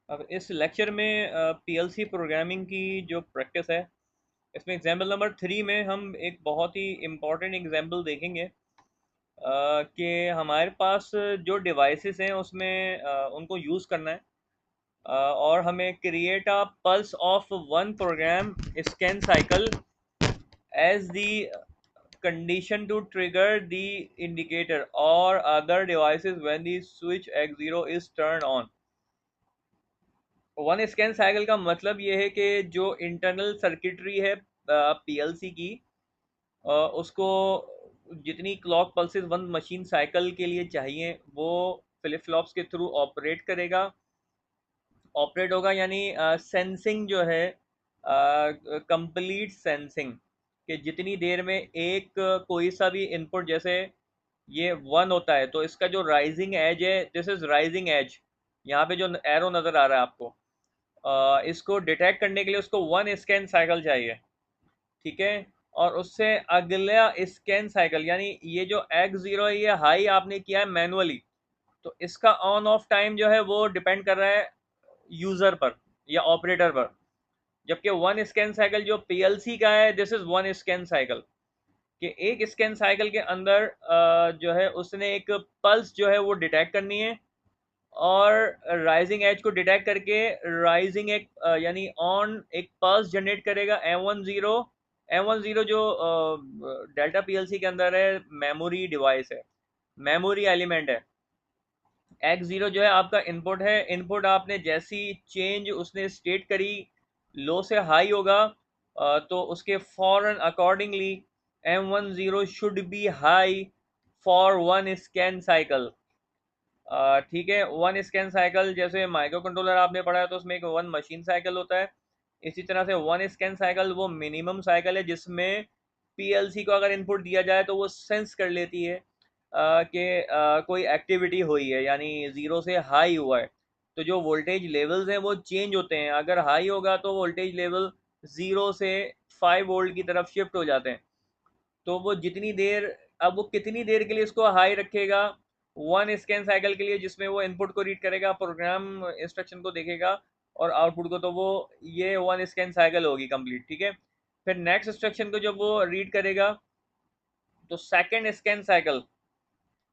अब इस लेक्चर में पीएलसी प्रोग्रामिंग की जो प्रैक्टिस है, इसमें एग्जाम्पल नंबर 3 में हम एक बहुत ही इम्पोर्टेंट एग्जाम्पल देखेंगे कि हमारे पास जो डिवाइसेस हैं उसमें उनको यूज़ करना है, और हमें create a pulse of one program scan cycle as the condition to trigger the indicator or other devices when the switch X0 is turned on। One scan cycle का मतलब ये है कि जो इंटरनल सर्किटरी है पीएलसी की, उसको जितनी clock pulses one machine cycle के लिए चाहिए वो फ्लिप फ्लॉप्स के थ्रू ऑपरेट होगा, यानी सेंसिंग जो है, कंप्लीट सेंसिंग, कि जितनी देर में एक कोई सा भी इनपुट, जैसे ये वन होता है तो इसका जो राइजिंग एज है, दिस इज राइजिंग एज, यहाँ पे जो एरो नज़र आ रहा है आपको, इसको डिटेक्ट करने के लिए उसको वन स्कैन साइकिल चाहिए। ठीक है, और उससे अगला स्कैन साइकिल, यानी ये जो X0 है ये हाई आपने किया है मैनुअली, तो इसका ऑन ऑफ टाइम जो है वो डिपेंड कर रहा है यूज़र पर या ऑपरेटर पर। जबकि वन स्कैन साइकिल जो पीएलसी का है, this is one scan cycle, कि एक स्कैन साइकिल के अंदर जो है उसने एक पल्स जो है वो डिटेक्ट करनी है, और राइजिंग एज को डिटेक्ट करके राइजिंग एक यानी ऑन एक पल्स जनरेट करेगा M10। M10 जो डेल्टा पीएलसी के अंदर है, मेमोरी डिवाइस है, मेमोरी एलिमेंट है। X0 जो है आपका इनपुट है, इनपुट आपने जैसी चेंज उसने स्टेट करी, लो से हाई होगा, तो उसके फॉरन accordingly M10 should be high for one scan cycle. ठीक है, वन स्कैन साइकिल, जैसे माइक्रो कंट्रोलर आपने पढ़ा है तो उसमें एक वन मशीन साइकिल होता है, इसी तरह से वन स्कैन साइकिल वो मिनिमम साइकिल है जिसमें पीएलसी को अगर इनपुट दिया जाए तो वो सेंस कर लेती है कि कोई एक्टिविटी हुई है, यानी ज़ीरो से हाई हुआ है, तो जो वोल्टेज लेवल्स हैं वो चेंज होते हैं। अगर हाई होगा तो वोल्टेज लेवल ज़ीरो से 5 वोल्ट की तरफ शिफ्ट हो जाते हैं। तो वो जितनी देर, अब वो कितनी देर के लिए इसको हाई रखेगा वन स्कैन साइकिल के लिए, जिसमें वो इनपुट को रीड करेगा, प्रोग्राम इंस्ट्रक्शन को देखेगा और आउटपुट को, तो वो ये वन स्कैन साइकिल होगी कंप्लीट। ठीक है, फिर नेक्स्ट इंस्ट्रक्शन को जब वो रीड करेगा तो सेकंड स्कैन साइकिल,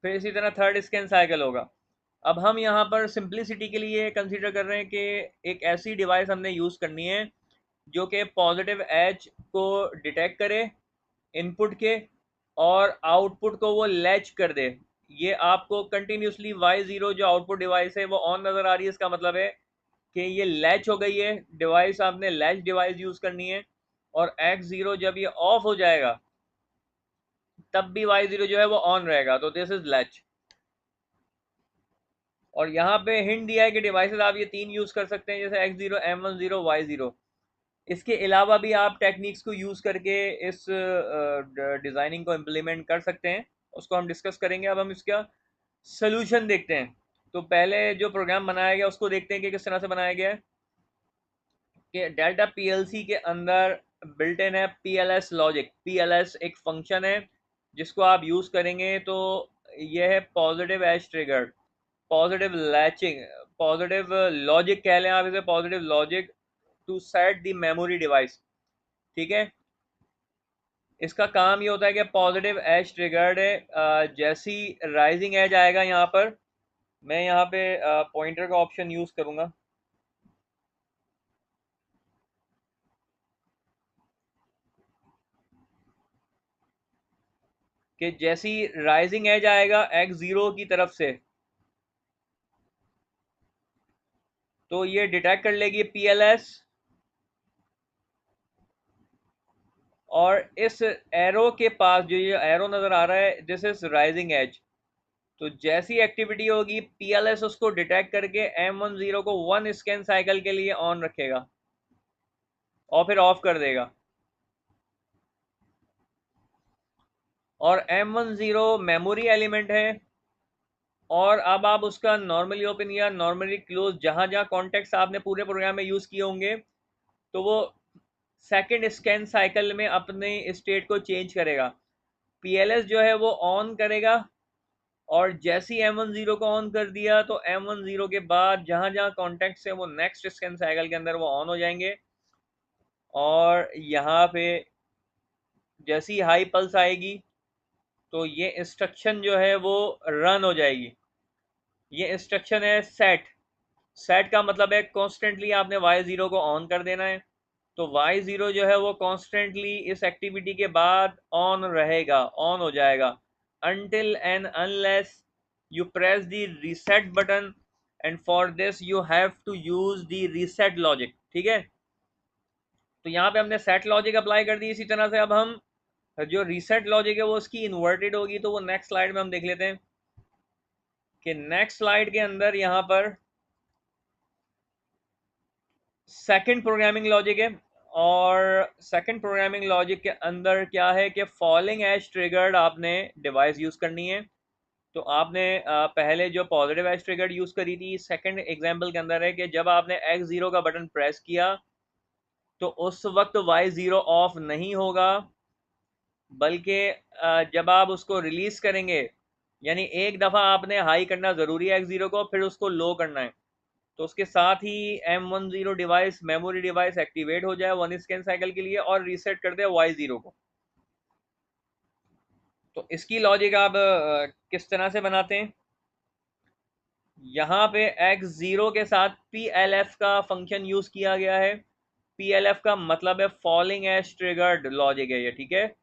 फिर इसी तरह थर्ड स्कैन साइकिल होगा। अब हम यहाँ पर सिंप्लिसिटी के लिए कंसीडर कर रहे हैं कि एक ऐसी डिवाइस हमने यूज़ करनी है जो कि पॉजिटिव एज को डिटेक्ट करे इनपुट के, और आउटपुट को वो लैच कर दे। ये आपको कंटिन्यूसली Y0 जो आउटपुट डिवाइस है वो ऑन नज़र आ रही है, इसका मतलब है कि ये लैच हो गई है डिवाइस, आपने लैच डिवाइस यूज़ करनी है। और X0 जब ये ऑफ हो जाएगा तब भी Y0 जो है वो ऑन रहेगा, तो दिस इज लैच। और यहाँ पे हिंट दिया है कि डिवाइसेस आप ये तीन यूज़ कर सकते हैं, जैसे X0, M10, Y0। इसके अलावा भी आप टेक्निक्स को यूज़ करके इस डिज़ाइनिंग को इम्प्लीमेंट कर सकते हैं, उसको हम डिस्कस करेंगे। अब हम इसका सोल्यूशन देखते हैं। तो पहले जो प्रोग्राम बनाया गया उसको देखते हैं कि किस तरह से बनाया गया है। कि डेल्टा पीएलसी के अंदर बिल्ट इन है पीएलएस लॉजिक। पीएलएस एक फंक्शन है जिसको आप यूज़ करेंगे तो यह है positive edge triggered, positive latching, positive logic कह लें आप इसे, positive logic to set the memory device. ठीक है, इसका काम ये होता है कि पॉजिटिव एज ट्रिगर्ड है, जैसी राइजिंग एज आएगा यहाँ पर, मैं यहाँ पे पॉइंटर का ऑप्शन यूज़ करूँगा कि जैसी राइजिंग एज आएगा X0 की तरफ से, तो ये डिटेक्ट कर लेगी पीएलएस, और इस एरो के पास जो ये एरो नज़र आ रहा है, दिस इज राइजिंग एज। तो जैसी एक्टिविटी होगी पीएलएस उसको डिटेक्ट करके M10 को वन स्कैन साइकिल के लिए ऑन रखेगा और फिर ऑफ कर देगा। और M10 मेमोरी एलिमेंट है, और अब आप उसका नॉर्मली ओपन या नॉर्मली क्लोज, जहां जहां कॉन्टेक्ट आपने पूरे प्रोग्राम में यूज़ किए होंगे, तो वो सेकंड स्कैन साइकिल में अपने स्टेट को चेंज करेगा। पीएलएस जो है वो ऑन करेगा, और जैसे ही M10 को ऑन कर दिया तो M10 के बाद जहां जहां कॉन्टेक्ट है वो नेक्स्ट स्कैन साइकिल के अंदर वो ऑन हो जाएंगे। और यहाँ पे जैसी हाई पल्स आएगी तो ये इंस्ट्रक्शन जो है वो रन हो जाएगी। ये इंस्ट्रक्शन है सेट। सेट का मतलब है कॉन्स्टेंटली आपने Y0 को ऑन कर देना है। तो Y0 जो है वो कॉन्स्टेंटली इस एक्टिविटी के बाद ऑन रहेगा, ऑन हो जाएगा until and unless you press the reset button and for this you have to use the reset logic। ठीक है, तो यहाँ पे हमने सेट लॉजिक अप्लाई कर दी। इसी तरह से अब हम जो रीसेट लॉजिक है वो उसकी इन्वर्टेड होगी, तो वो नेक्स्ट स्लाइड में हम देख लेते हैं कि नेक्स्ट स्लाइड के अंदर यहाँ पर सेकंड प्रोग्रामिंग लॉजिक है। और सेकंड प्रोग्रामिंग लॉजिक के अंदर क्या है कि फॉलिंग एज ट्रिगर्ड आपने डिवाइस यूज़ करनी है। तो आपने पहले जो पॉजिटिव एज ट्रिगर्ड यूज़ करी थी, सेकंड एग्जांपल के अंदर है कि जब आपने X0 का बटन प्रेस किया तो उस वक्त Y0 ऑफ नहीं होगा, बल्कि जब आप उसको रिलीज करेंगे, यानी एक दफ़ा आपने हाई करना ज़रूरी है X0 को, फिर उसको लो करना है, तो उसके साथ ही M10 device memory device activate हो जाए 1 स्कैन साइकिल के लिए और रीसेट कर दे Y0 को। तो इसकी लॉजिक आप किस तरह से बनाते हैं, यहाँ पे X0 के साथ PLF का फंक्शन यूज़ किया गया है। PLF का मतलब है फॉलिंग एज ट्रिगर्ड लॉजिक है ये, ठीक है।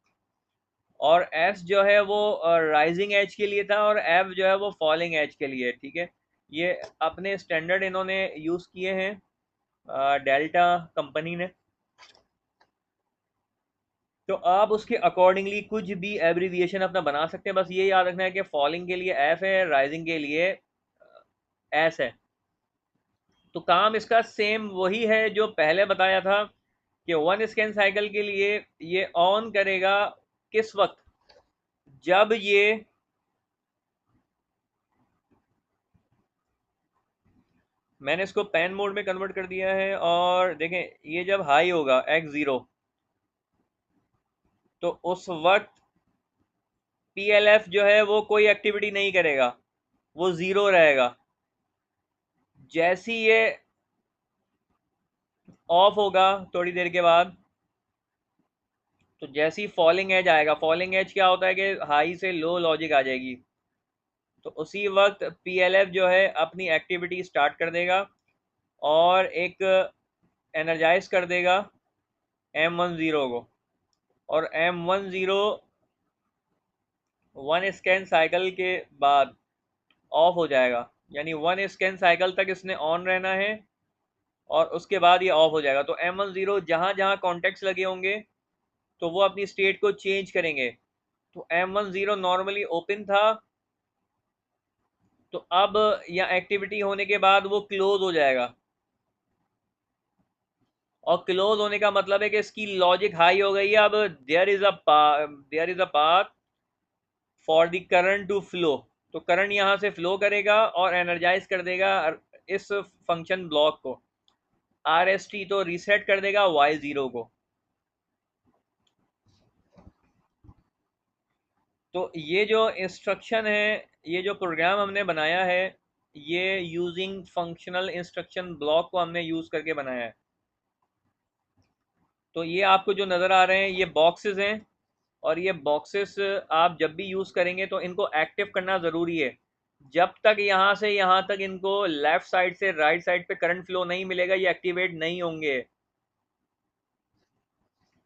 और एस जो है वो राइजिंग एज के लिए था और एफ जो है वो फॉलिंग एज के लिए, ठीक है। ये अपने स्टैंडर्ड इन्होंने यूज़ किए हैं डेल्टा कंपनी ने। तो आप उसके अकॉर्डिंगली कुछ भी एब्रीविएशन अपना बना सकते हैं, बस ये याद रखना है कि फॉलिंग के लिए एफ है, राइजिंग के लिए एस है। तो काम इसका सेम वही है जो पहले बताया था कि 1 स्कैन साइकिल के लिए ये ऑन करेगा किस वक्त, जब ये मैंने इसको पेन मोड में कन्वर्ट कर दिया है। और देखें ये जब हाई होगा X0 तो उस वक्त PLF जो है वो कोई एक्टिविटी नहीं करेगा, वो ज़ीरो रहेगा। जैसी ये ऑफ होगा थोड़ी देर के बाद, तो जैसी फॉलिंग एज आएगा, फॉलिंग एज क्या होता है कि हाई से लो लॉजिक आ जाएगी, तो उसी वक्त PLF जो है अपनी एक्टिविटी स्टार्ट कर देगा और एक एनर्जाइज कर देगा M10 को। और M10 1 स्कैन साइकिल के बाद ऑफ हो जाएगा, यानी 1 स्कैन साइकिल तक इसने ऑन रहना है और उसके बाद ये ऑफ हो जाएगा। तो M10 जहाँ जहाँ कॉन्टेक्ट्स लगे होंगे तो वो अपनी स्टेट को चेंज करेंगे। तो M10 नॉर्मली ओपन था, तो अब यहाँ एक्टिविटी होने के बाद वो क्लोज हो जाएगा। और क्लोज होने का मतलब है कि इसकी लॉजिक हाई हो गई है। अब there is a path for the current to flow, तो करंट यहाँ से फ्लो करेगा और एनर्जाइज कर देगा इस फंक्शन ब्लॉक को। RST तो रीसेट कर देगा Y0 को। तो ये जो इंस्ट्रक्शन है, ये जो प्रोग्राम हमने बनाया है, ये यूजिंग फंक्शनल इंस्ट्रक्शन ब्लॉक को हमने यूज करके बनाया है। तो ये आपको जो नज़र आ रहे हैं ये बॉक्सेस हैं, और ये बॉक्सेस आप जब भी यूज़ करेंगे तो इनको एक्टिव करना ज़रूरी है। जब तक यहाँ से यहाँ तक इनको लेफ़्ट साइड से राइट साइड पे करंट फ्लो नहीं मिलेगा, ये एक्टिवेट नहीं होंगे।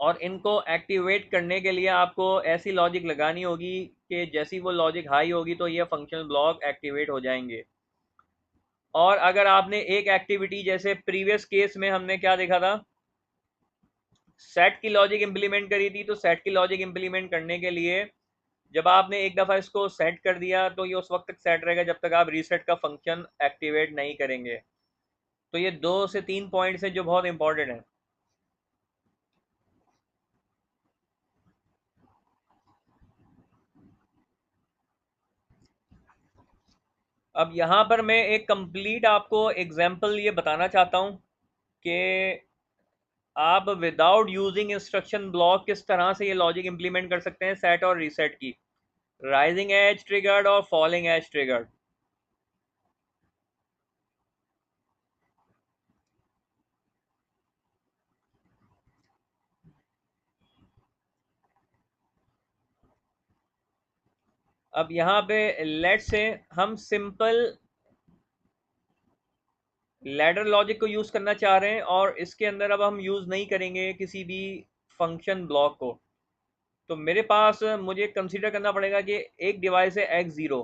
और इनको एक्टिवेट करने के लिए आपको ऐसी लॉजिक लगानी होगी कि जैसी वो लॉजिक हाई होगी तो ये फंक्शनल ब्लॉक एक्टिवेट हो जाएंगे। और अगर आपने एक एक्टिविटी, जैसे प्रीवियस केस में हमने क्या देखा था, सेट की लॉजिक इंप्लीमेंट करी थी, तो सेट की लॉजिक इंप्लीमेंट करने के लिए जब आपने एक दफ़ा इसको सेट कर दिया तो ये उस वक्त तक सेट रहेगा जब तक आप रीसेट का फंक्शन एक्टिवेट नहीं करेंगे। तो ये 2 से 3 पॉइंट्स हैं जो बहुत इंपॉर्टेंट है। अब यहाँ पर मैं एक कंप्लीट आपको एग्जांपल ये बताना चाहता हूँ कि आप विदाउट यूजिंग इंस्ट्रक्शन ब्लॉक किस तरह से ये लॉजिक इंप्लीमेंट कर सकते हैं सेट और रीसेट की। राइजिंग एज ट्रिगर्ड और फॉलिंग एज ट्रिगर्ड। अब यहाँ पे लेट से हम सिंपल लैडर लॉजिक को यूज करना चाह रहे हैं और इसके अंदर अब हम यूज नहीं करेंगे किसी भी फंक्शन ब्लॉक को। तो मेरे पास मुझे कंसीडर करना पड़ेगा कि एक डिवाइस है x0।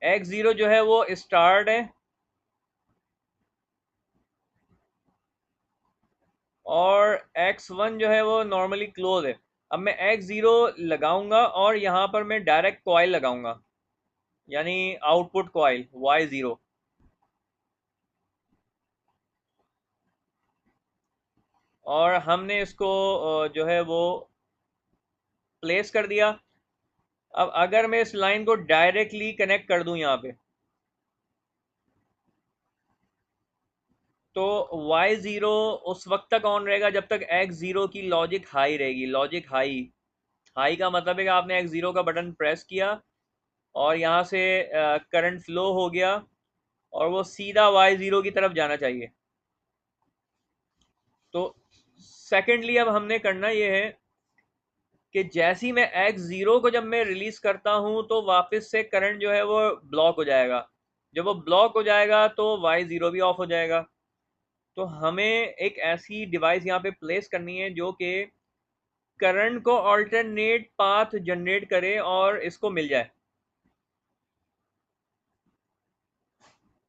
x0 जो है वो स्टार्ट है और x1 जो है वो नॉर्मली क्लोज है। अब मैं x0 लगाऊंगा और यहाँ पर मैं डायरेक्ट कॉइल लगाऊंगा, यानी आउटपुट कॉइल y0। और हमने इसको जो है वो प्लेस कर दिया। अब अगर मैं इस लाइन को डायरेक्टली कनेक्ट कर दूं यहाँ पे, तो y0 उस वक्त तक ऑन रहेगा जब तक x0 की लॉजिक हाई रहेगी। लॉजिक हाई, हाई का मतलब है कि आपने x0 का बटन प्रेस किया और यहाँ से करंट फ्लो हो गया और वो सीधा y0 की तरफ जाना चाहिए। तो सेकेंडली अब हमने करना ये है कि जैसे ही मैं x0 को जब मैं रिलीज करता हूं तो वापस से करंट जो है वो ब्लॉक हो जाएगा। जब वो ब्लॉक हो जाएगा तो y0 भी ऑफ हो जाएगा। तो हमें एक ऐसी डिवाइस यहाँ पे प्लेस करनी है जो कि करंट को ऑल्टरनेट पाथ जनरेट करे और इसको मिल जाए।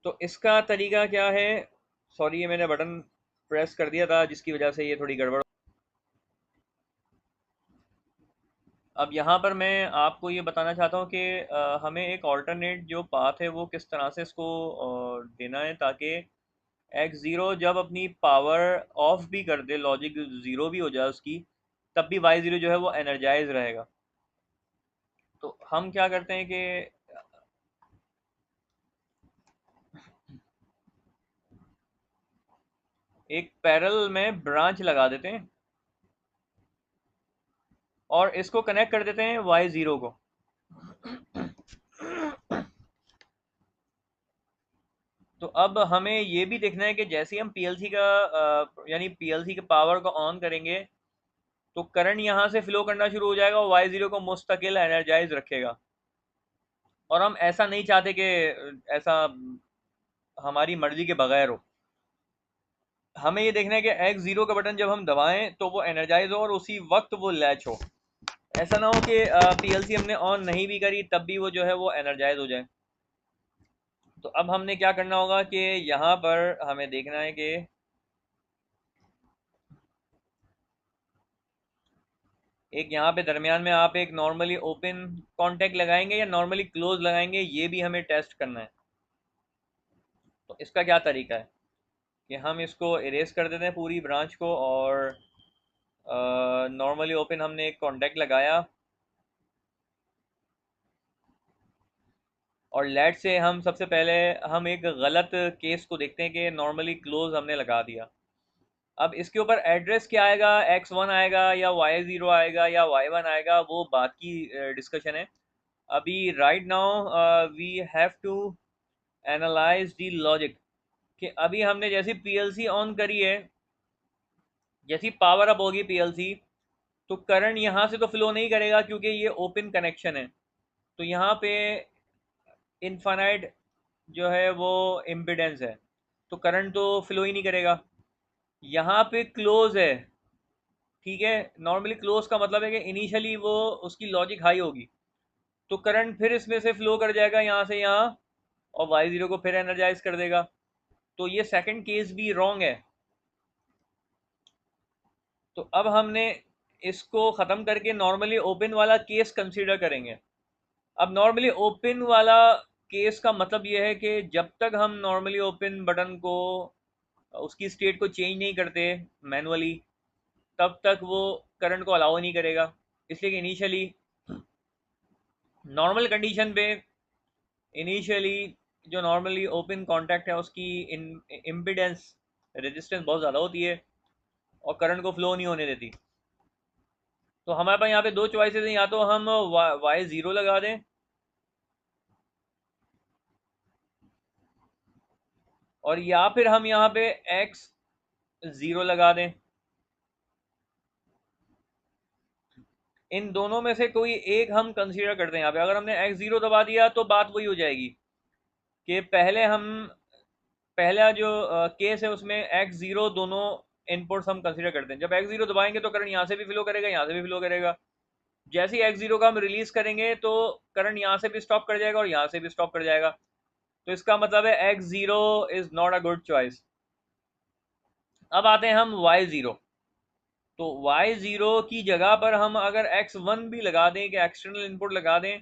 तो इसका तरीका क्या है? सॉरी, ये मैंने बटन प्रेस कर दिया था जिसकी वजह से ये थोड़ी गड़बड़। अब यहाँ पर मैं आपको ये बताना चाहता हूँ कि हमें एक ऑल्टरनेट जो पाथ है वो किस तरह से इसको देना है ताकि x0 जब अपनी पावर ऑफ भी कर दे, लॉजिक ज़ीरो भी हो जाए उसकी, तब भी y0 जो है वो एनर्जाइज रहेगा। तो हम क्या करते हैं कि एक पैरेलल में ब्रांच लगा देते हैं और इसको कनेक्ट कर देते हैं y0 को। तो अब हमें ये भी देखना है कि जैसे ही हम पीएलसी का यानी पीएलसी के पावर को ऑन करेंगे तो करंट यहाँ से फ्लो करना शुरू हो जाएगा और y0 को मुस्तकिल एनर्जाइज रखेगा। और हम ऐसा नहीं चाहते कि ऐसा हमारी मर्जी के बगैर हो। हमें ये देखना है कि x0 का बटन जब हम दबाएं तो वो एनर्जाइज हो और उसी वक्त वो लैच हो। ऐसा ना हो कि पीएलसी हमने ऑन नहीं भी करी तब भी वो जो है वो एनर्जाइज हो जाए। तो अब हमने क्या करना होगा कि यहाँ पर हमें देखना है कि एक यहाँ पे दरमियान में आप एक नॉर्मली ओपन कॉन्टेक्ट लगाएंगे या नॉर्मली क्लोज लगाएंगे, ये भी हमें टेस्ट करना है। तो इसका क्या तरीका है कि हम इसको इरेज कर देते हैं पूरी ब्रांच को और नॉर्मली ओपन हमने एक कॉन्टेक्ट लगाया और लेट से हम सबसे पहले हम एक गलत केस को देखते हैं कि नॉर्मली क्लोज हमने लगा दिया। अब इसके ऊपर एड्रेस क्या आएगा, x1 आएगा या y0 आएगा या y1 आएगा, वो बात की डिस्कशन है। अभी right now we have to analyse the logic कि अभी हमने जैसी पीएलसी ऑन करी है, जैसी पावर अप होगी पीएलसी, तो करंट यहाँ से तो फ्लो नहीं करेगा क्योंकि ये ओपन कनेक्शन है। तो यहाँ पे इनफाइनाइट जो है वो इम्पिडेंस है, तो करंट तो फ्लो ही नहीं करेगा। यहाँ पे क्लोज है, ठीक है। नॉर्मली क्लोज का मतलब है कि इनिशियली वो उसकी लॉजिक हाई होगी, तो करंट फिर इसमें से फ्लो कर जाएगा यहाँ से यहाँ और y0 को फिर एनर्जाइज कर देगा। तो ये सेकंड केस भी रॉन्ग है। तो अब हमने इसको ख़त्म करके नॉर्मली ओपन वाला केस कंसीडर करेंगे। अब नॉर्मली ओपन वाला केस का मतलब ये है कि जब तक हम नॉर्मली ओपन बटन को उसकी स्टेट को चेंज नहीं करते मैनुअली, तब तक वो करंट को अलाउ नहीं करेगा। इसलिए कि इनिशियली नॉर्मल कंडीशन पे इनिशियली जो नॉर्मली ओपन कॉन्टैक्ट है उसकी इम्पिडेंस रेजिस्टेंस बहुत ज़्यादा होती है। और करंट को फ्लो नहीं होने देती। तो हमारे पास यहाँ पे दो चॉइसेस हैं, या तो हम वाई ज़ीरो लगा दें, और या फिर हम यहाँ पे एक्स ज़ीरो लगा दें। इन दोनों में से कोई एक हम कंसीडर करते हैं। यहाँ पे अगर हमने एक्स ज़ीरो दबा दिया तो बात वही हो जाएगी कि पहला जो केस है उसमें एक्स ज़ीरो दोनों इनपुट्स हम कंसीडर करते हैं। जब एक्स ज़ीरो दबाएंगे तो करंट यहाँ से भी फ्लो करेगा, यहाँ से भी फ्लो करेगा। जैसे ही एक्स ज़ीरो का हम रिलीज करेंगे तो करंट यहाँ से भी स्टॉप कर जाएगा और यहाँ से भी स्टॉप कर जाएगा। तो इसका मतलब है x zero is not a good choice. अब आते हैं हम वाई ज़ीरो। तो वाई ज़ीरो की जगह पर हम अगर एक्स वन भी लगा दें कि एक्सटर्नल इनपुट लगा दें,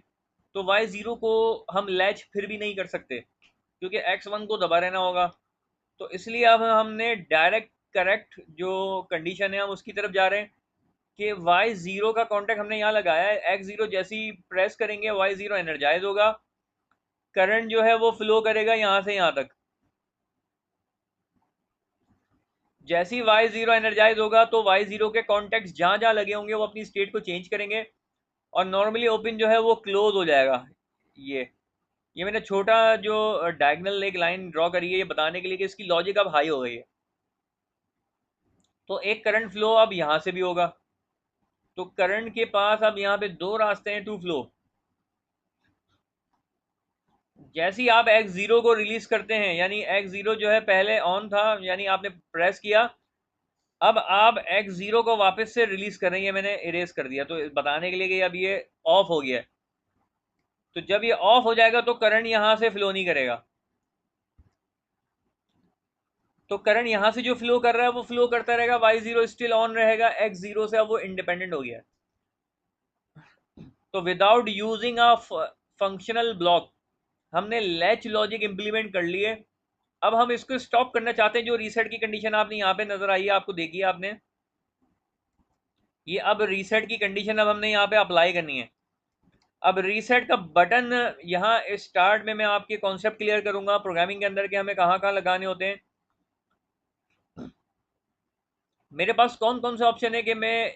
तो वाई ज़ीरो को हम लैच फिर भी नहीं कर सकते, क्योंकि एक्स वन को दबा रहना होगा। तो इसलिए अब हमने डायरेक्ट करेक्ट जो कंडीशन है हम उसकी तरफ जा रहे हैं कि वाई ज़ीरो का कॉन्टेक्ट हमने यहाँ लगाया है। एक्स ज़ीरो जैसे ही प्रेस करेंगे वाई ज़ीरो एनर्जाइज होगा, करंट जो है वो फ्लो करेगा यहाँ से यहाँ तक। जैसे ही वाई ज़ीरो एनर्जाइज होगा तो वाई ज़ीरो के कॉन्टेक्ट जहाँ जहाँ लगे होंगे वो अपनी स्टेट को चेंज करेंगे, और नॉर्मली ओपन जो है वो क्लोज हो जाएगा। ये मैंने छोटा जो डायगनल एक लाइन ड्रॉ करी है ये बताने के लिए कि इसकी लॉजिक अब हाई हो गई है। तो एक करंट फ्लो अब यहाँ से भी होगा। तो करंट के पास अब यहाँ पे दो रास्ते हैं टू फ्लो। जैसे ही आप एक्स ज़ीरो को रिलीज करते हैं, यानी एक्स ज़ीरो जो है पहले ऑन था, यानी आपने प्रेस किया, अब आप एक्स ज़ीरो को वापस से रिलीज कर रही है, मैंने इरेज कर दिया तो बताने के लिए कि अब ये ऑफ हो गया है। तो जब ये ऑफ हो जाएगा तो करंट यहाँ से फ्लो नहीं करेगा। तो करंट यहाँ से जो फ्लो कर रहा है वो फ्लो करता रहेगा, वाई ज़ीरो स्टिल ऑन रहेगा, एक्स ज़ीरो से अब वो इंडिपेंडेंट हो गया। तो without using a functional block हमने लैच लॉजिक इंप्लीमेंट कर लिए। अब हम इसको स्टॉप करना चाहते हैं। जो रीसेट की कंडीशन आपने यहाँ पे नजर आई है, आपको देखी है आपने, ये अब रीसेट की कंडीशन अब हमने यहाँ पे अप्लाई करनी है। अब रीसेट का बटन यहाँ स्टार्ट में मैं आपके कॉन्सेप्ट क्लियर करूंगा प्रोग्रामिंग के अंदर के हमें कहाँ कहाँ लगाने होते हैं। मेरे पास कौन कौन से ऑप्शन है कि मैं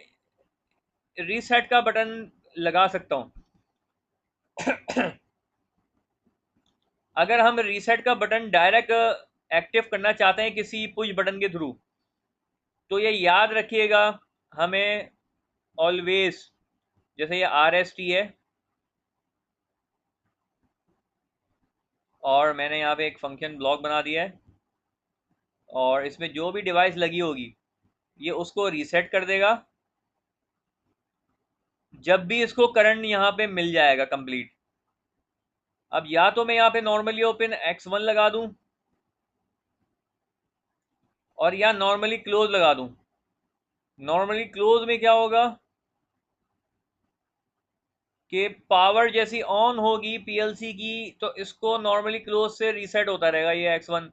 रीसेट का बटन लगा सकता हूँ। अगर हम रीसेट का बटन डायरेक्ट एक्टिव करना चाहते हैं किसी पुश बटन के थ्रू, तो ये याद रखिएगा हमें ऑलवेज, जैसे ये RST है और मैंने यहाँ पे एक फंक्शन ब्लॉक बना दिया है, और इसमें जो भी डिवाइस लगी होगी ये उसको रीसेट कर देगा जब भी इसको करंट यहाँ पे मिल जाएगा कंप्लीट। अब या तो मैं यहाँ पे नॉर्मली ओपन X1 लगा दूं, और या नॉर्मली क्लोज लगा दूं। नॉर्मली क्लोज में क्या होगा कि पावर जैसी ऑन होगी PLC की तो इसको नॉर्मली क्लोज से रीसेट होता रहेगा ये X1।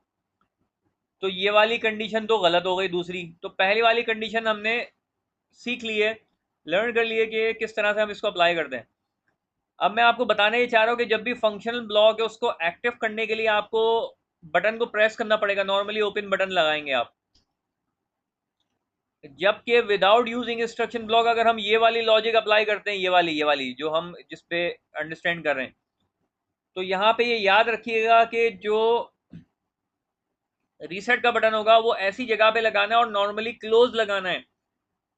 तो ये वाली कंडीशन तो गलत हो गई दूसरी। तो पहली वाली कंडीशन हमने सीख ली है, लर्न कर लिए कि किस तरह से हम इसको अप्लाई करते हैं। अब मैं आपको बताने ये चाह रहा हूँ कि जब भी फंक्शनल ब्लॉक है उसको एक्टिव करने के लिए आपको बटन को प्रेस करना पड़ेगा। नॉर्मली ओपन बटन लगाएंगे आप, जबकि विदाउट यूजिंग इंस्ट्रक्शन ब्लॉक अगर हम ये वाली लॉजिक अप्लाई करते हैं, ये वाली जो हम जिस पे अंडरस्टैंड कर रहे हैं, तो यहाँ पे ये याद रखिएगा कि जो रीसेट का बटन होगा वो ऐसी जगह पे लगाना है और नॉर्मली क्लोज लगाना है,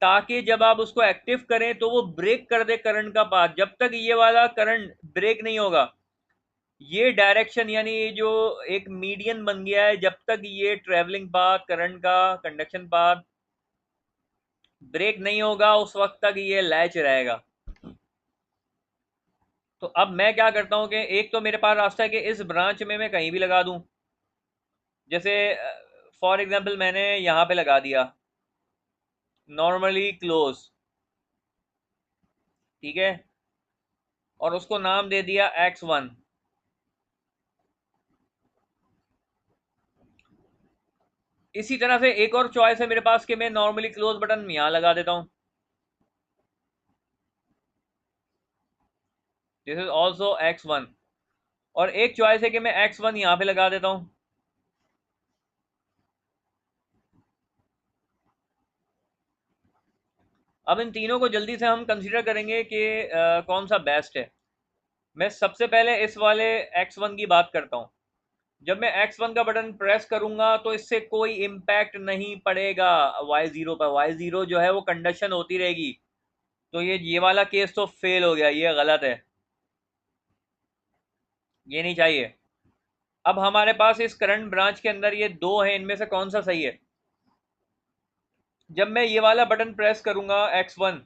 ताकि जब आप उसको एक्टिव करें तो वो ब्रेक कर दे करंट का पाथ। जब तक ये वाला करंट ब्रेक नहीं होगा, ये डायरेक्शन यानी ये जो एक मीडियन बन गया है, जब तक ये ट्रेवलिंग पाथ करंट का कंडक्शन पाथ ब्रेक नहीं होगा उस वक्त तक ये लैच रहेगा। तो अब मैं क्या करता हूं कि एक तो मेरे पास रास्ता है कि इस ब्रांच में मैं कहीं भी लगा दूं। जैसे फॉर एग्जांपल मैंने यहां पे लगा दिया नॉर्मली क्लोज, ठीक है, और उसको नाम दे दिया X1। इसी तरह से एक और चॉइस है मेरे पास कि मैं नॉर्मली क्लोज बटन यहां लगा देता हूं, दिस इज ऑल्सो X1। और एक चॉइस है कि मैं X1 यहां पे लगा देता हूं। अब इन तीनों को जल्दी से हम कंसीडर करेंगे कि कौन सा बेस्ट है। मैं सबसे पहले इस वाले X1 की बात करता हूँ। जब मैं X1 का बटन प्रेस करूंगा तो इससे कोई इम्पैक्ट नहीं पड़ेगा Y0 पर। Y0 जो है वो कंडक्शन होती रहेगी। तो ये वाला केस तो फेल हो गया, ये गलत है, ये नहीं चाहिए। अब हमारे पास इस करंट ब्रांच के अंदर ये दो है, इनमें से कौन सा सही है? जब मैं ये वाला बटन प्रेस करूंगा X1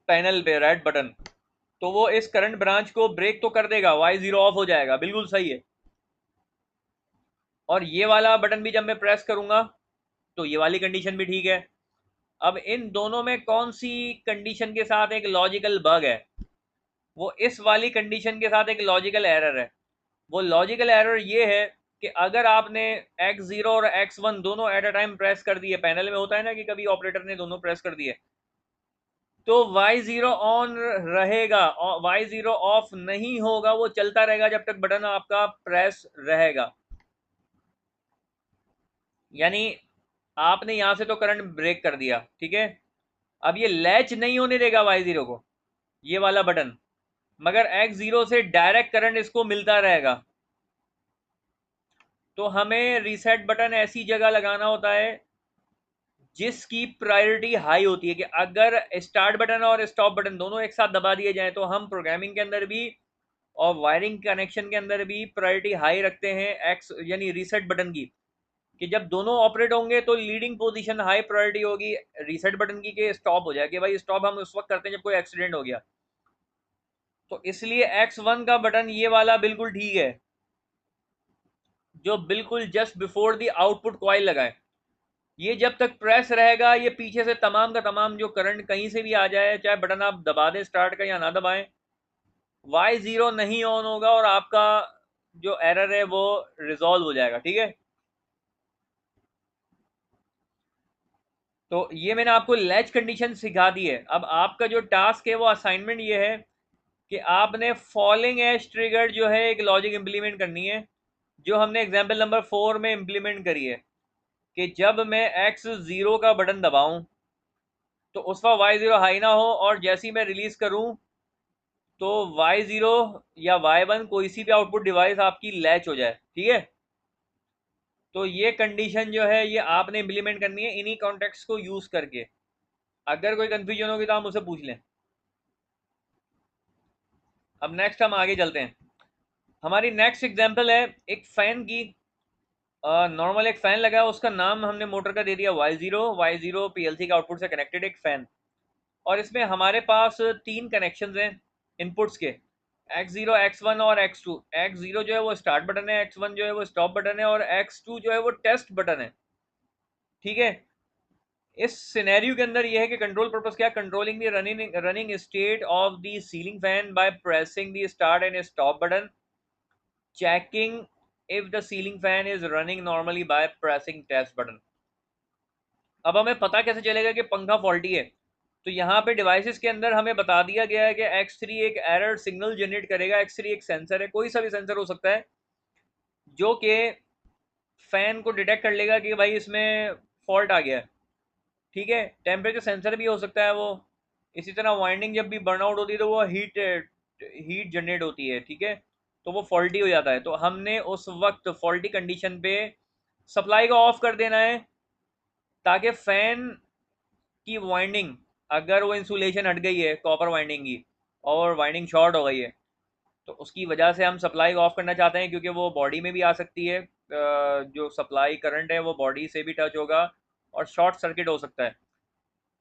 पैनल पे, रेड बटन, तो वो इस करंट ब्रांच को ब्रेक तो कर देगा, Y0 ऑफ हो जाएगा, बिल्कुल सही है। और ये वाला बटन भी जब मैं प्रेस करूंगा तो ये वाली कंडीशन भी ठीक है। अब इन दोनों में कौन सी कंडीशन के साथ एक लॉजिकल बग है? वो इस वाली कंडीशन के साथ एक लॉजिकल एरर है। वो लॉजिकल एरर ये है कि अगर आपने X0 और X1 दोनों एट अ टाइम प्रेस कर दिए, पैनल में होता है ना कि कभी ऑपरेटर ने दोनों प्रेस कर दिए, तो Y0 ऑन रहेगा और Y0 ऑफ नहीं होगा, वो चलता रहेगा जब तक बटन आपका प्रेस रहेगा। यानी आपने यहां से तो करंट ब्रेक कर दिया, ठीक है, अब ये लैच नहीं होने देगा Y0 को, ये वाला बटन, मगर X0 से डायरेक्ट करंट इसको मिलता रहेगा। तो हमें रीसेट बटन ऐसी जगह लगाना होता है जिसकी प्रायोरिटी हाई होती है, कि अगर स्टार्ट बटन और स्टॉप बटन दोनों एक साथ दबा दिए जाए तो हम प्रोग्रामिंग के अंदर भी और वायरिंग कनेक्शन के अंदर भी प्रायोरिटी हाई रखते हैं एक्स यानी रीसेट बटन की, कि जब दोनों ऑपरेट होंगे तो लीडिंग पोजीशन हाई प्रायोरिटी होगी रीसेट बटन की, कि स्टॉप हो जाए, कि भाई स्टॉप हम उस वक्त करते हैं जब कोई एक्सीडेंट हो गया। तो इसलिए X1 का बटन ये वाला बिल्कुल ठीक है, जो बिल्कुल just before the output coil लगाए। ये जब तक प्रेस रहेगा, ये पीछे से तमाम का तमाम जो करंट कहीं से भी आ जाए, चाहे बटन आप दबा दें स्टार्ट का या ना दबाएं, Y0 नहीं ऑन होगा और आपका जो एरर है वो रिजॉल्व हो जाएगा, ठीक है। तो ये मैंने आपको लैच कंडीशन सिखा दी है। अब आपका जो टास्क है वो असाइनमेंट ये है कि आपने फॉलिंग एज ट्रिगर जो है एक लॉजिक इंप्लीमेंट करनी है, जो हमने एग्जाम्पल नंबर 4 में इंप्लीमेंट करी है, कि जब मैं X0 का बटन दबाऊं तो उस पर Y0 हाई ना हो, और जैसे ही मैं रिलीज करूं तो Y0 या Y1 कोई सी भी आउटपुट डिवाइस आपकी लैच हो जाए, ठीक है। तो ये कंडीशन जो है ये आपने इंप्लीमेंट करनी है इन्हीं कॉन्टेक्स्ट को यूज करके। अगर कोई कंफ्यूजन होगी तो आप मुझसे पूछ लें। अब नेक्स्ट हम आगे चलते हैं। हमारी नेक्स्ट एग्जांपल है एक फैन की। नॉर्मल एक फैन लगा है, उसका नाम हमने मोटर का दे दिया Y0। Y0 PLC के आउटपुट से कनेक्टेड एक फैन, और इसमें हमारे पास तीन कनेक्शंस हैं इनपुट्स के, X0, X1 और X2। X0 जो है वो स्टार्ट बटन है, X1 जो है वो स्टॉप बटन है, और X2 जो है वो टेस्ट बटन है, ठीक है। इस सिनेरियो के अंदर यह है कि कंट्रोल पर्पस क्या, controlling the running state of the ceiling fan by pressing the start and stop button, checking if the ceiling fan is running normally by pressing test button. अब हमें पता कैसे चलेगा कि पंखा फॉल्टी है? तो यहाँ पे डिवाइसेस के अंदर हमें बता दिया गया है कि X3 एक एरर सिग्नल जनरेट करेगा। X3 एक सेंसर है, कोई सा भी सेंसर हो सकता है, जो कि फैन को डिटेक्ट कर लेगा कि भाई इसमें फॉल्ट आ गया है, ठीक है। टेम्परेचर सेंसर भी हो सकता है वो। इसी तरह वाइंडिंग जब भी बर्नआउट होती है तो वो हीट जनरेट होती है, ठीक है, तो वो फॉल्टी हो जाता है। तो हमने उस वक्त फॉल्टी कंडीशन पे सप्लाई को ऑफ कर देना है, ताकि फैन की वाइंडिंग, अगर वो इंसुलेशन हट गई है कॉपर वाइंडिंग की और वाइंडिंग शॉर्ट हो गई है, तो उसकी वजह से हम सप्लाई को ऑफ करना चाहते हैं, क्योंकि वो बॉडी में भी आ सकती है। जो सप्लाई करंट है वो बॉडी से भी टच होगा और शॉर्ट सर्किट हो सकता है।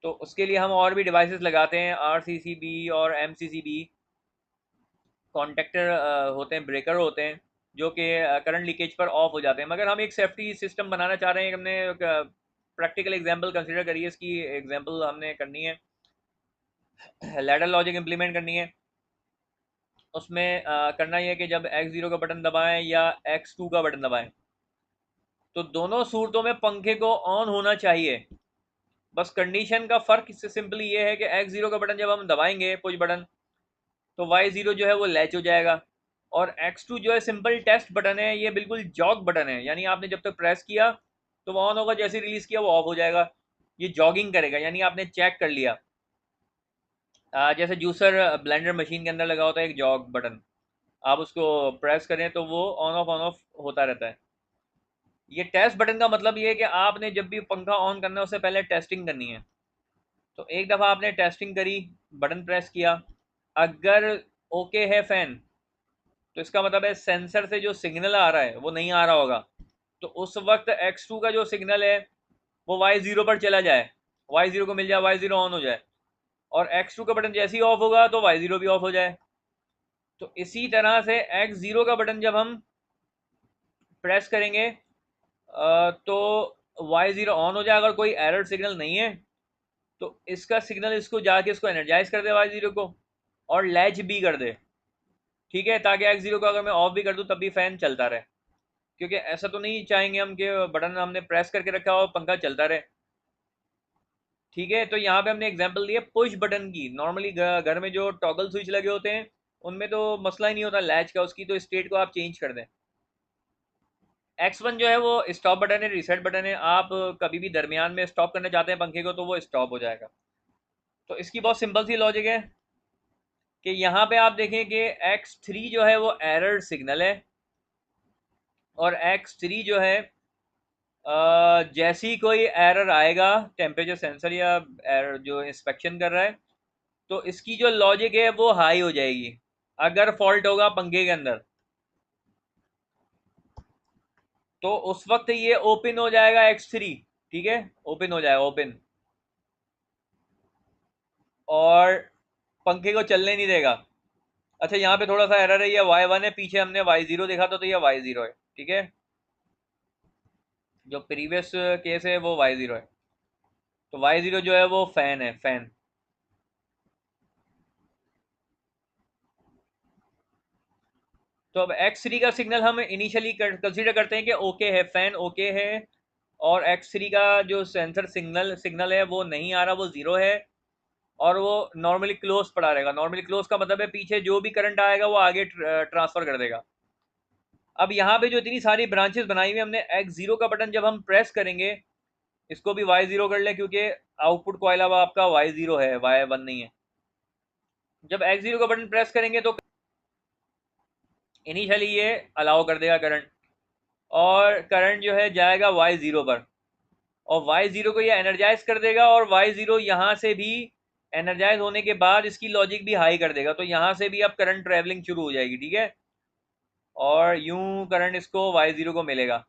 तो उसके लिए हम और भी डिवाइसेस लगाते हैं, RCCB और MCCB कॉन्टेक्टर होते हैं, ब्रेकर होते हैं, जो कि करंट लीकेज पर ऑफ हो जाते हैं। मगर हम एक सेफ्टी सिस्टम बनाना चाह रहे हैं, हमने प्रैक्टिकल एग्जांपल कंसीडर करिए, इसकी एग्जांपल हमने करनी है, लैडर लॉजिक इंप्लीमेंट करनी है। उसमें करना यह है कि जब X0 का बटन दबाएं या X2 का बटन दबाएं, तो दोनों सूरतों में पंखे को ऑन होना चाहिए। बस कंडीशन का फ़र्क इससे सिंपली ये है कि X0 का बटन जब हम दबाएंगे पुश बटन, तो Y0 जो है वो लैच हो जाएगा, और X2 जो है सिंपल टेस्ट बटन है, ये बिल्कुल जॉग बटन है, यानी आपने जब तक प्रेस किया तो वो ऑन होगा, जैसे रिलीज़ किया वो ऑफ हो जाएगा। ये जॉगिंग करेगा, यानी आपने चेक कर लिया। जैसे जूसर ब्लेंडर मशीन के अंदर लगा होता है एक जॉग बटन, आप उसको प्रेस करें तो वो ऑन ऑफ होता रहता है। ये टेस्ट बटन का मतलब ये है कि आपने जब भी पंखा ऑन करना है उससे पहले टेस्टिंग करनी है। तो एक दफ़ा आपने टेस्टिंग करी, बटन प्रेस किया, अगर ओके है फ़ैन, तो इसका मतलब है सेंसर से जो सिग्नल आ रहा है वो नहीं आ रहा होगा। तो उस वक्त X2 का जो सिग्नल है वो Y0 पर चला जाए, Y0 को मिल जाए, Y0 ऑन हो जाए, और X2 का बटन जैसे ही ऑफ होगा तो Y0 भी ऑफ हो जाए। तो इसी तरह से X0 का बटन जब हम प्रेस करेंगे तो Y0 ऑन हो जाए, अगर कोई एरर सिग्नल नहीं है तो इसका सिग्नल इसको जाके इसको एनर्जाइज कर दे Y0 को, और लैच भी कर दे, ठीक है, ताकि X0 को अगर मैं ऑफ भी कर दूं तब भी फैन चलता रहे, क्योंकि ऐसा तो नहीं चाहेंगे हम कि बटन हमने प्रेस करके रखा हो पंखा चलता रहे। ठीक है, तो यहाँ पे हमने एग्जांपल दिया पुश बटन की। नॉर्मली घर में जो टॉगल स्विच लगे होते हैं उनमें तो मसला ही नहीं होता लैच का, उसकी तो स्टेट को आप चेंज कर दें। X1 जो है वो स्टॉप बटन है, रीसेट बटन है, आप कभी भी दरमियान में स्टॉप करना चाहते हैं पंखे को तो वो स्टॉप हो जाएगा। तो इसकी बहुत सिंपल सी लॉजिक है कि यहाँ पे आप देखें कि X3 जो है वो एरर सिग्नल है, और X3 जो है जैसे ही कोई एरर आएगा टेम्परेचर सेंसर या एरर जो इंस्पेक्शन कर रहा है, तो इसकी जो लॉजिक है वो हाई हो जाएगी अगर फॉल्ट होगा पंखे के अंदर। तो उस वक्त ये ओपन हो जाएगा X3, ठीक है, ओपन हो जाएगा, ओपन, और पंखे को चलने नहीं देगा। अच्छा, यहाँ पे थोड़ा सा एरर है, ये Y1 है, पीछे हमने Y0 देखा तो ये Y0 है, ठीक है, जो प्रीवियस केस है वो Y0 है। तो Y0 जो है वो फैन है, फैन। तो अब X3 का सिग्नल हम इनिशियली कंसीडर करते हैं कि ओके है, फैन ओके है, और X3 का जो सेंसर सिग्नल सिग्नल है वो नहीं आ रहा, वो जीरो है, और वो नॉर्मली क्लोज पड़ा रहेगा। नॉर्मली क्लोज का मतलब है पीछे जो भी करंट आएगा वो आगे ट्रांसफर कर देगा। अब यहाँ पे जो इतनी सारी ब्रांचेस बनाई हुई हमने, X0 का बटन जब हम प्रेस करेंगे, इसको भी Y0 कर ले क्योंकि आउटपुट कॉइल अब आपका Y0 है, Y1 नहीं है। जब X0 का बटन प्रेस करेंगे तो इनिशियली ये अलाउ कर देगा करंट, और करंट जो है जाएगा Y0 पर, और Y0 को ये एनर्जाइज कर देगा, और Y0 यहाँ से भी एनर्जाइज होने के बाद इसकी लॉजिक भी हाई कर देगा, तो यहाँ से भी अब करंट ट्रेवलिंग शुरू हो जाएगी, ठीक है, और यूं करंट इसको Y0 को मिलेगा।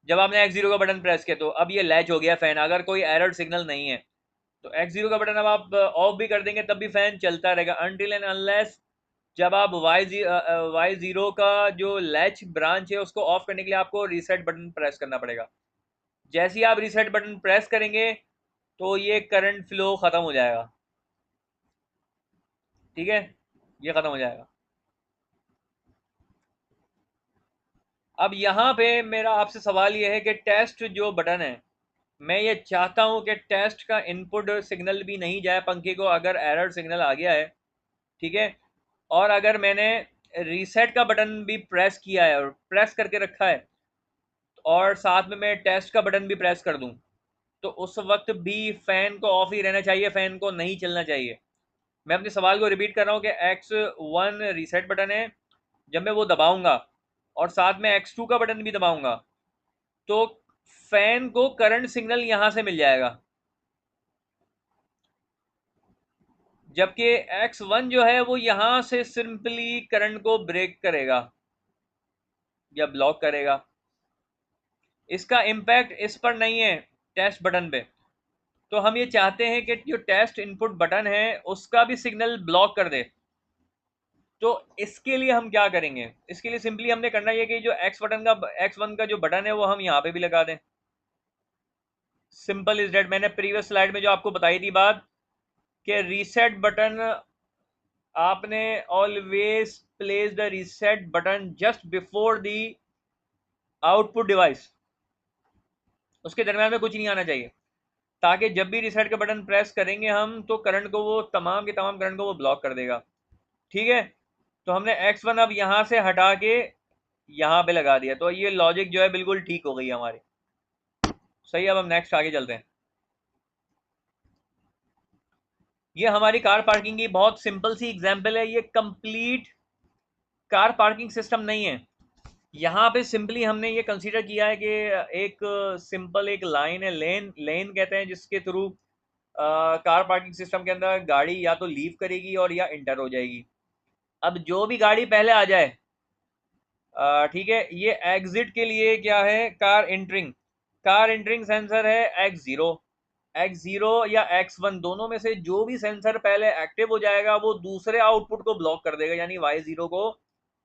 जब आपने X0 का बटन प्रेस किया तो अब ये लैच हो गया फैन, अगर कोई एरर सिग्नल नहीं है तो X0 का बटन अब आप ऑफ भी कर देंगे तब भी फैन चलता रहेगा, अनटिल एंड अनलेस जब आप Y0 का जो लैच ब्रांच है उसको ऑफ करने के लिए आपको रीसेट बटन प्रेस करना पड़ेगा। जैसे ही आप रीसेट बटन प्रेस करेंगे तो ये करंट फ्लो ख़त्म हो जाएगा, ठीक है, ये ख़त्म हो जाएगा। अब यहाँ पे मेरा आपसे सवाल ये है कि टेस्ट जो बटन है, मैं ये चाहता हूँ कि टेस्ट का इनपुट सिग्नल भी नहीं जाए पंखे को अगर एरर सिग्नल आ गया है, ठीक है, और अगर मैंने रीसेट का बटन भी प्रेस किया है और प्रेस करके रखा है, और साथ में मैं टेस्ट का बटन भी प्रेस कर दूं, तो उस वक्त भी फैन को ऑफ ही रहना चाहिए, फैन को नहीं चलना चाहिए। मैं अपने सवाल को रिपीट कर रहा हूँ कि X1 रीसेट बटन है, जब मैं वो दबाऊंगा और साथ में X2 का बटन भी दबाऊंगा तो फैन को करंट सिग्नल यहां से मिल जाएगा, जबकि X1 जो है वो यहां से सिंपली करंट को ब्रेक करेगा या ब्लॉक करेगा। इसका इम्पैक्ट इस पर नहीं है, टेस्ट बटन पे। तो हम ये चाहते हैं कि जो टेस्ट इनपुट बटन है उसका भी सिग्नल ब्लॉक कर दे। तो इसके लिए हम क्या करेंगे, इसके लिए सिंपली हमने करना है कि जो X1 का जो बटन है वो हम यहाँ पे भी लगा दें। Simple is that. मैंने प्रीवियस स्लाइड में जो आपको बताई थी बात कि रीसेट बटन, आपने always place the reset button just before the output device, उसके दरम्यान में कुछ नहीं आना चाहिए, ताकि जब भी रीसेट का बटन प्रेस करेंगे हम तो करंट को वो तमाम के तमाम करंट को वो ब्लॉक कर देगा, ठीक है। तो हमने X1 अब यहाँ से हटा के यहाँ पे लगा दिया, तो ये लॉजिक जो है बिल्कुल ठीक हो गई हमारी। सही, अब हम नेक्स्ट आगे चलते हैं। ये हमारी कार पार्किंग की बहुत सिंपल सी एग्जांपल है, ये कंप्लीट कार पार्किंग सिस्टम नहीं है। यहाँ पे सिंपली हमने ये कंसीडर किया है कि एक सिंपल एक लाइन है, लेन लेन कहते हैं, जिसके थ्रू कार पार्किंग सिस्टम के अंदर गाड़ी या तो लीव करेगी और या इंटर हो जाएगी। अब जो भी गाड़ी पहले आ जाए, ठीक है, ये एग्जिट के लिए क्या है, कार एंटरिंग सेंसर है X0 या X1, दोनों में से जो भी सेंसर पहले एक्टिव हो जाएगा वो दूसरे आउटपुट को ब्लॉक कर देगा, यानी Y0 को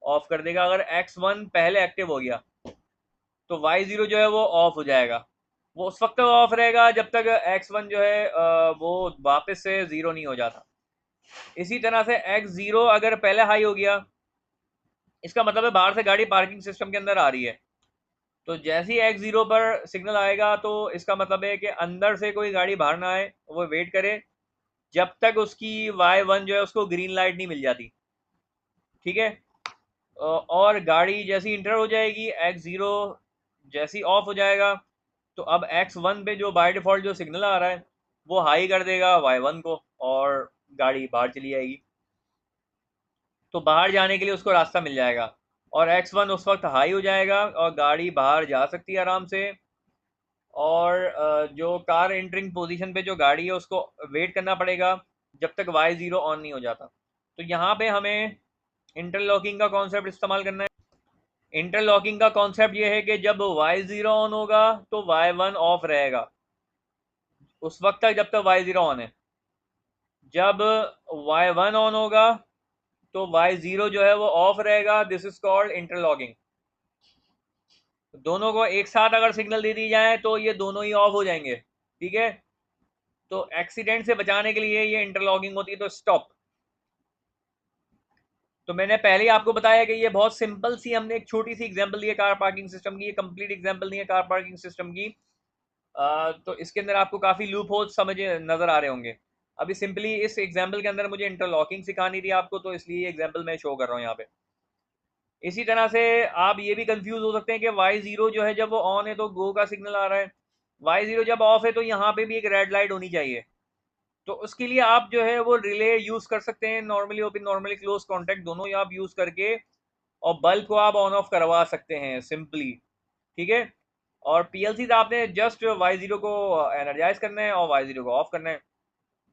ऑफ कर देगा। अगर X1 पहले एक्टिव हो गया तो Y0 जो है वो ऑफ हो जाएगा। वो उस वक्त ऑफ रहेगा जब तक X1 जो है वो वापस से जीरो नहीं हो जाता। इसी तरह से X0 अगर पहले हाई हो गया, इसका मतलब है बाहर से गाड़ी पार्किंग सिस्टम के अंदर आ रही है, तो जैसे ही X0 पर सिग्नल आएगा तो इसका मतलब है कि अंदर से कोई गाड़ी बाहर ना आए, वो वेट करे जब तक उसकी Y1 जो है उसको ग्रीन लाइट नहीं मिल जाती। ठीक है, और गाड़ी जैसी इंटर हो जाएगी, X0 जैसी ऑफ हो जाएगा, तो अब X1 पे जो बाय डिफॉल्ट जो सिग्नल आ रहा है वो हाई कर देगा Y1 को, और गाड़ी बाहर चली जाएगी। तो बाहर जाने के लिए उसको रास्ता मिल जाएगा, और X1 उस वक्त हाई हो जाएगा और गाड़ी बाहर जा सकती है आराम से। और जो कार एंटरिंग पोजीशन पे जो गाड़ी है उसको वेट करना पड़ेगा जब तक Y0 ऑन नहीं हो जाता। तो यहाँ पे हमें इंटरलॉकिंग का कॉन्सेप्ट इस्तेमाल करना है। इंटरलॉकिंग का कॉन्सेप्ट ये है कि जब Y0 ऑन होगा तो Y1 ऑफ रहेगा उस वक्त तक जब तक Y0 ऑन है। जब Y1 ऑन होगा तो Y0 जो है वो ऑफ रहेगा। This is called interlocking. दोनों को एक साथ अगर सिग्नल दे दी जाए तो ये दोनों ही ऑफ हो जाएंगे। ठीक है, तो एक्सीडेंट से बचाने के लिए ये इंटरलॉकिंग होती है। तो स्टॉप, तो मैंने पहले ही आपको बताया कि ये बहुत सिंपल सी, हमने एक छोटी सी एग्जांपल दी है कार पार्किंग सिस्टम की, ये कंप्लीट एग्जांपल नहीं है कार पार्किंग सिस्टम की। तो इसके अंदर आपको काफ़ी लूप होल्स समझ नज़र आ रहे होंगे। अभी सिंपली इस एग्जांपल के अंदर मुझे इंटरलॉकिंग सिखानी थी आपको, तो इसलिए ये एग्जांपल मैं शो कर रहा हूँ यहाँ पे। इसी तरह से आप ये भी कंफ्यूज हो सकते हैं कि Y0 जो है जब वो ऑन है तो गो का सिग्नल आ रहा है, Y0 जब ऑफ है तो यहाँ पे भी एक रेड लाइट होनी चाहिए। तो उसके लिए आप जो है वो रिले यूज कर सकते हैं, normally open normally close contact दोनों ही आप यूज करके, और बल्ब को आप ऑन ऑफ करवा सकते हैं सिंपली। ठीक है, और पीएलसी से आपने जस्ट Y0 को एनर्जाइज करना है और Y0 को ऑफ करना है।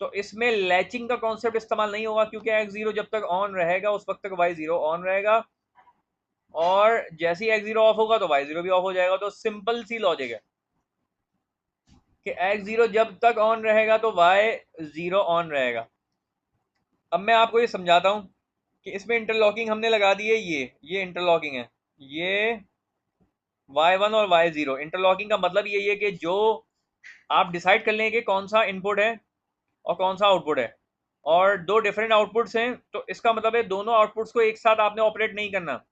तो इसमें लैचिंग का कॉन्सेप्ट इस्तेमाल नहीं होगा, क्योंकि X0 जब तक ऑन रहेगा उस वक्त तक Y0 ऑन रहेगा, और जैसे ही X0 ऑफ होगा तो Y0 भी ऑफ हो जाएगा। तो सिंपल सी लॉजिक है कि X0 जब तक ऑन रहेगा तो Y0 ऑन रहेगा। अब मैं आपको ये समझाता हूँ कि इसमें इंटरलॉकिंग हमने लगा दी है, ये इंटरलॉकिंग है, ये Y1 और Y0। इंटरलॉकिंग का मतलब यही है कि जो आप डिसाइड कर लें कि कौन सा इनपुट है और कौन सा आउटपुट है, और दो डिफरेंट आउटपुट्स हैं, तो इसका मतलब है दोनों आउटपुट्स को एक साथ आपने ऑपरेट नहीं करना।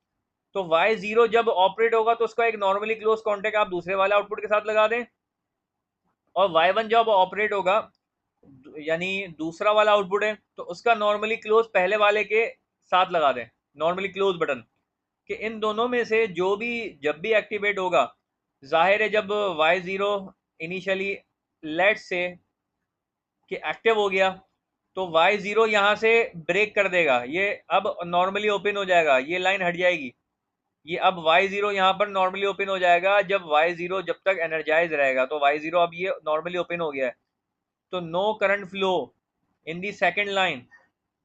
तो Y0 जब ऑपरेट होगा तो उसका एक नॉर्मली क्लोज कॉन्टेक्ट आप दूसरे वाले आउटपुट के साथ लगा दें, और Y1 जब ऑपरेट होगा, यानी दूसरा वाला आउटपुट है, तो उसका नॉर्मली क्लोज पहले वाले के साथ लगा दें, नॉर्मली क्लोज बटन, कि इन दोनों में से जो भी जब भी एक्टिवेट होगा, जाहिर है जब Y0 इनिशियली लेट से कि एक्टिव हो गया तो Y0 यहाँ से ब्रेक कर देगा, ये अब नॉर्मली ओपन हो जाएगा, ये लाइन हट जाएगी, ये अब Y0 यहाँ पर नॉर्मली ओपन हो जाएगा। जब Y0 जब तक एनर्जाइज रहेगा, तो Y0 अब ये नॉर्मली ओपन हो गया है, तो no current flow in the second line.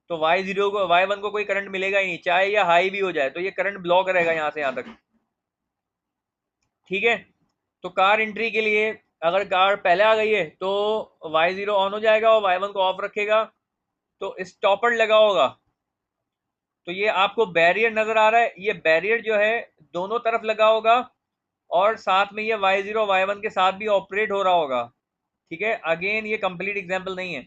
तो Y0 को Y1 को कोई करंट मिलेगा ही नहीं, चाहे ये हाई भी हो जाए, तो ये करंट ब्लॉक रहेगा यहाँ से यहाँ तक। ठीक है, तो कार एंट्री के लिए अगर कार पहले आ गई है तो Y0 ऑन हो जाएगा और Y1 को ऑफ रखेगा, तो स्टॉपर लगा होगा। तो ये आपको बैरियर नजर आ रहा है, ये बैरियर जो है दोनों तरफ लगा होगा, और साथ में ये Y0 Y1 के साथ भी ऑपरेट हो रहा होगा। ठीक है, अगेन ये कंप्लीट एग्जांपल नहीं है,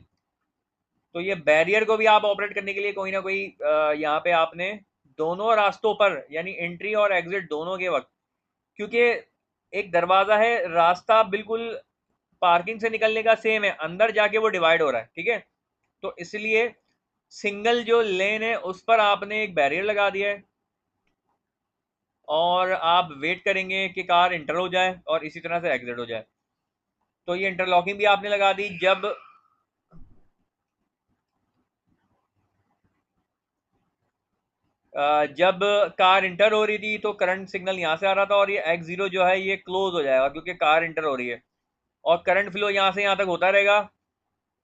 तो ये बैरियर को भी आप ऑपरेट करने के लिए कोई ना कोई यहाँ पे आपने दोनों रास्तों पर, यानी एंट्री और एग्जिट दोनों के वक्त, क्योंकि एक दरवाजा है, रास्ता बिल्कुल पार्किंग से निकलने का सेम है, अंदर जाके वो डिवाइड हो रहा है। ठीक है, तो इसलिए सिंगल जो लेन है उस पर आपने एक बैरियर लगा दिया है, और आप वेट करेंगे कि कार इंटर हो जाए और इसी तरह से एग्जिट हो जाए। तो ये इंटरलॉकिंग भी आपने लगा दी। जब जब कार इंटर हो रही थी तो करंट सिग्नल यहाँ से आ रहा था, और ये x0 जो है ये क्लोज हो जाएगा क्योंकि कार इंटर हो रही है, और करंट फ्लो यहाँ से यहाँ तक होता रहेगा,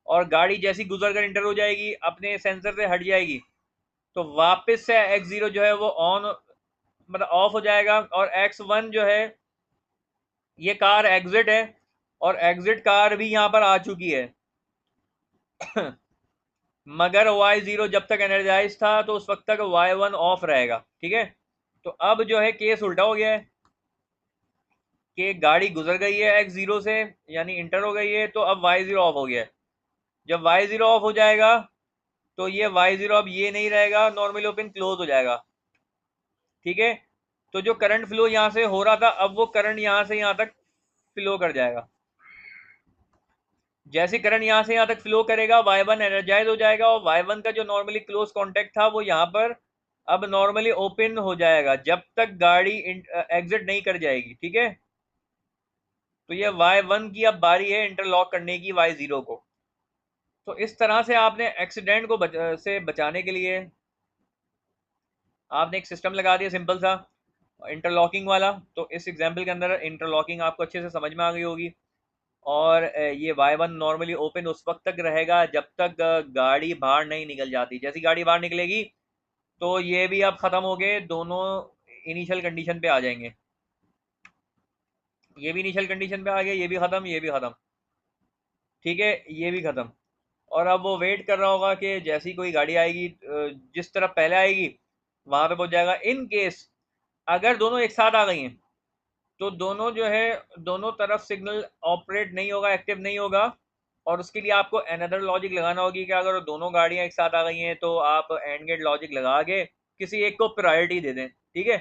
और गाड़ी जैसी गुजर कर इंटर हो जाएगी अपने सेंसर से हट जाएगी, तो वापस से x0 जो है वो ऑन मतलब ऑफ हो जाएगा, और x1 जो है ये कार एग्जिट है, और एग्जिट कार भी यहाँ पर आ चुकी है। मगर y0 जब तक एनर्जाइज था तो उस वक्त तक y1 ऑफ रहेगा, ठीक है। तो अब जो है केस उल्टा हो गया है कि गाड़ी गुजर गई है x0 से, यानी इंटर हो गई है, तो अब y0 ऑफ हो गया है। जब y0 ऑफ हो जाएगा तो ये y0 अब ये नहीं रहेगा, नॉर्मली ओपन क्लोज हो जाएगा, ठीक है। तो जो करंट फ्लो यहाँ से हो रहा था, अब वो करंट यहाँ से यहाँ तक फ्लो कर जाएगा। जैसे करंट यहाँ से यहाँ तक फ्लो करेगा y1 एनर्जाइज हो जाएगा, और y1 का जो नॉर्मली क्लोज कॉन्टेक्ट था वो यहाँ पर अब नॉर्मली ओपन हो जाएगा जब तक गाड़ी एग्जिट नहीं कर जाएगी, ठीक है। तो ये y1 की अब बारी है इंटरलॉक करने की y0 को। तो इस तरह से आपने एक्सीडेंट को से बचाने के लिए आपने एक सिस्टम लगा दिया सिंपल सा इंटरलॉकिंग वाला। तो इस एग्जांपल के अंदर इंटरलॉकिंग आपको अच्छे से समझ में आ गई होगी, और ये y1 नॉर्मली ओपन उस वक्त तक रहेगा जब तक गाड़ी बाहर नहीं निकल जाती। जैसी गाड़ी बाहर निकलेगी तो ये भी अब खत्म हो गए, दोनों इनिशियल कंडीशन पे आ जाएंगे। ये भी इनिशियल कंडीशन पे आ गया, ये भी खत्म, ये भी खत्म, ठीक है, ये भी खत्म। और अब वो वेट कर रहा होगा कि जैसी कोई गाड़ी आएगी जिस तरफ पहले आएगी वहां पे पहुंच जाएगा। इन केस अगर दोनों एक साथ आ गई हैं तो दोनों जो है दोनों तरफ सिग्नल ऑपरेट नहीं होगा, एक्टिव नहीं होगा, और उसके लिए आपको अनदर लॉजिक लगाना होगी कि अगर दोनों गाड़ियां एक साथ आ गई हैं तो आप एंड गेट लॉजिक लगा के किसी एक को प्रायोरिटी दे दें, ठीक है।